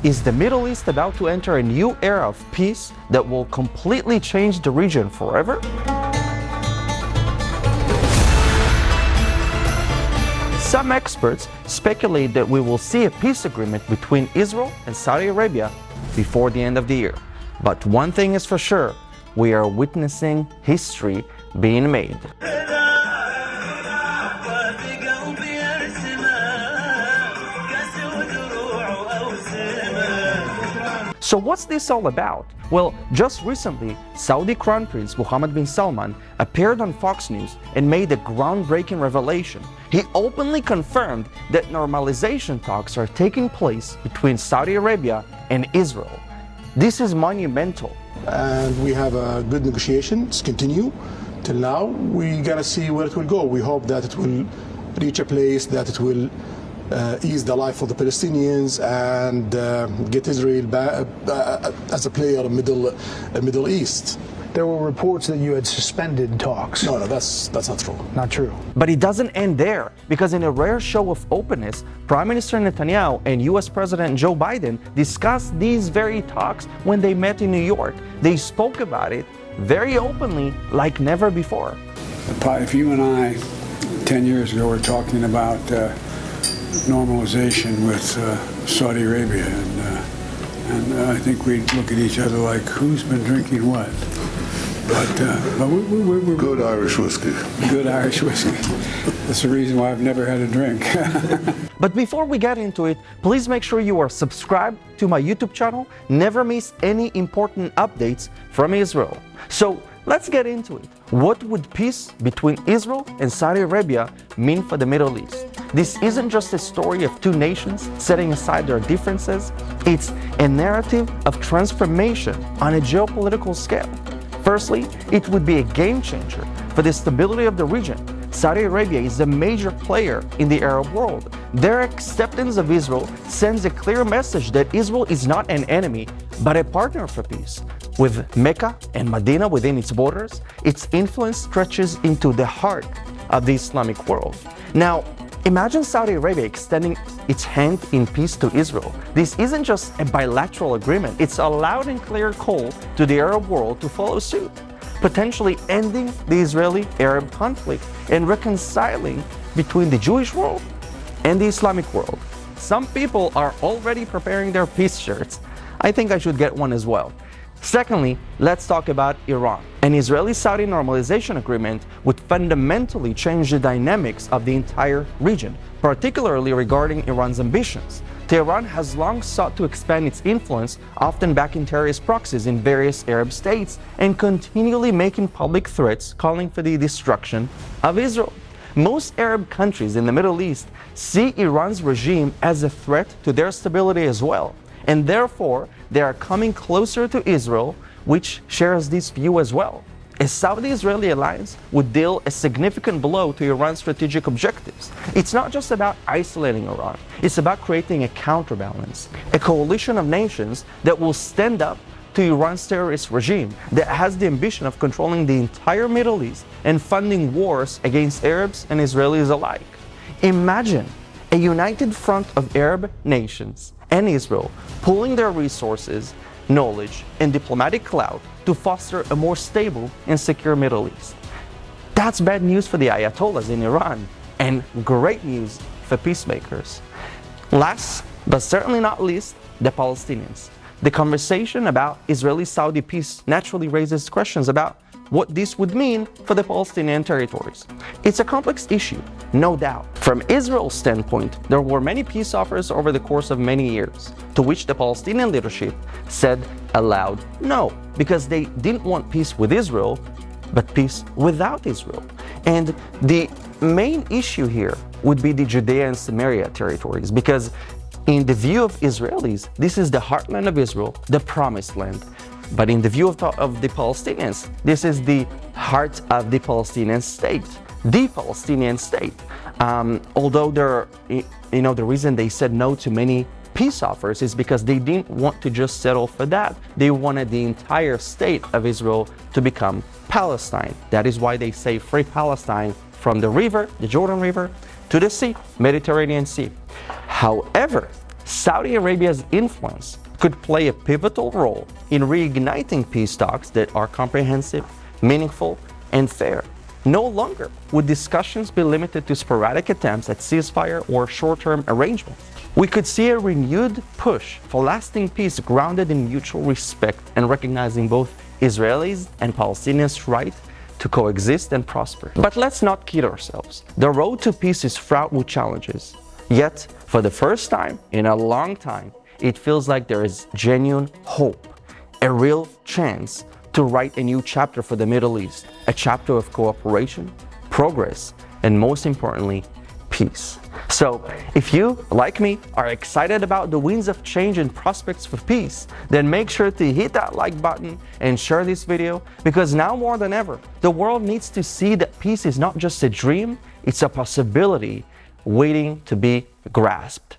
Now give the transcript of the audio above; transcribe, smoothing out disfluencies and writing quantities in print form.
Is the Middle East about to enter a new era of peace that will completely change the region forever? Some experts speculate that we will see a peace agreement between Israel and Saudi Arabia before the end of the year. But one thing is for sure, we are witnessing history being made. So what's this all about? Well, just recently, Saudi Crown Prince Mohammed bin Salman appeared on Fox News and made a groundbreaking revelation. He openly confirmed that normalization talks are taking place between Saudi Arabia and Israel. This is monumental. And we have a good negotiations continue till now. We gotta see where it will go. We hope that it will reach a place that it will ease the life of the Palestinians and get Israel back, as a player in Middle East. There were reports that you had suspended talks. No, that's not true. Not true. But it doesn't end there, because in a rare show of openness, Prime Minister Netanyahu and US President Joe Biden discussed these very talks when they met in New York. They spoke about it very openly like never before. If you and I, 10 years ago, were talking about normalization with Saudi Arabia, and I think we'd look at each other like, who's been drinking what? But we're good Irish whiskey. Good Irish whiskey. That's the reason why I've never had a drink. But before we get into it, please make sure you are subscribed to my YouTube channel. Never miss any important updates from Israel. So let's get into it. What would peace between Israel and Saudi Arabia mean for the Middle East? This isn't just a story of two nations setting aside their differences. It's a narrative of transformation on a geopolitical scale. Firstly, it would be a game changer for the stability of the region. Saudi Arabia is a major player in the Arab world. Their acceptance of Israel sends a clear message that Israel is not an enemy, but a partner for peace. With Mecca and Medina within its borders, its influence stretches into the heart of the Islamic world. Now, imagine Saudi Arabia extending its hand in peace to Israel. This isn't just a bilateral agreement, it's a loud and clear call to the Arab world to follow suit, potentially ending the Israeli-Arab conflict and reconciling between the Jewish world and the Islamic world. Some people are already preparing their peace shirts. I think I should get one as well. Secondly, let's talk about Iran. An Israeli-Saudi normalization agreement would fundamentally change the dynamics of the entire region, particularly regarding Iran's ambitions. Tehran has long sought to expand its influence, often backing terrorist proxies in various Arab states, and continually making public threats calling for the destruction of Israel. Most Arab countries in the Middle East see Iran's regime as a threat to their stability as well, and therefore they are coming closer to Israel, which shares this view as well. A Saudi-Israeli alliance would deal a significant blow to Iran's strategic objectives. It's not just about isolating Iran, it's about creating a counterbalance, a coalition of nations that will stand up to Iran's terrorist regime that has the ambition of controlling the entire Middle East and funding wars against Arabs and Israelis alike. Imagine a united front of Arab nations and Israel pooling their resources, knowledge, and diplomatic clout to foster a more stable and secure Middle East. That's bad news for the Ayatollahs in Iran, and great news for peacemakers. Last, but certainly not least, the Palestinians. The conversation about Israeli-Saudi peace naturally raises questions about what this would mean for the Palestinian territories. It's a complex issue, no doubt. From Israel's standpoint, there were many peace offers over the course of many years, to which the Palestinian leadership said aloud no, because they didn't want peace with Israel, but peace without Israel. And the main issue here would be the Judea and Samaria territories, because in the view of Israelis, this is the heartland of Israel, the promised land. But in the view of the Palestinians, this is the heart of the Palestinian state, the Palestinian state. Although the reason they said no to many peace offers is because they didn't want to just settle for that. They wanted the entire state of Israel to become Palestine. That is why they say free Palestine from the river, the Jordan River, to the sea, Mediterranean Sea. However, Saudi Arabia's influence could play a pivotal role in reigniting peace talks that are comprehensive, meaningful, and fair. No longer would discussions be limited to sporadic attempts at ceasefire or short-term arrangements. We could see a renewed push for lasting peace grounded in mutual respect and recognizing both Israelis and Palestinians' right to coexist and prosper. But let's not kid ourselves. The road to peace is fraught with challenges. Yet, for the first time in a long time, it feels like there is genuine hope, a real chance to write a new chapter for the Middle East, a chapter of cooperation, progress, and most importantly, peace. So, if you, like me, are excited about the winds of change and prospects for peace, then make sure to hit that like button and share this video, because now more than ever, the world needs to see that peace is not just a dream, it's a possibility waiting to be grasped.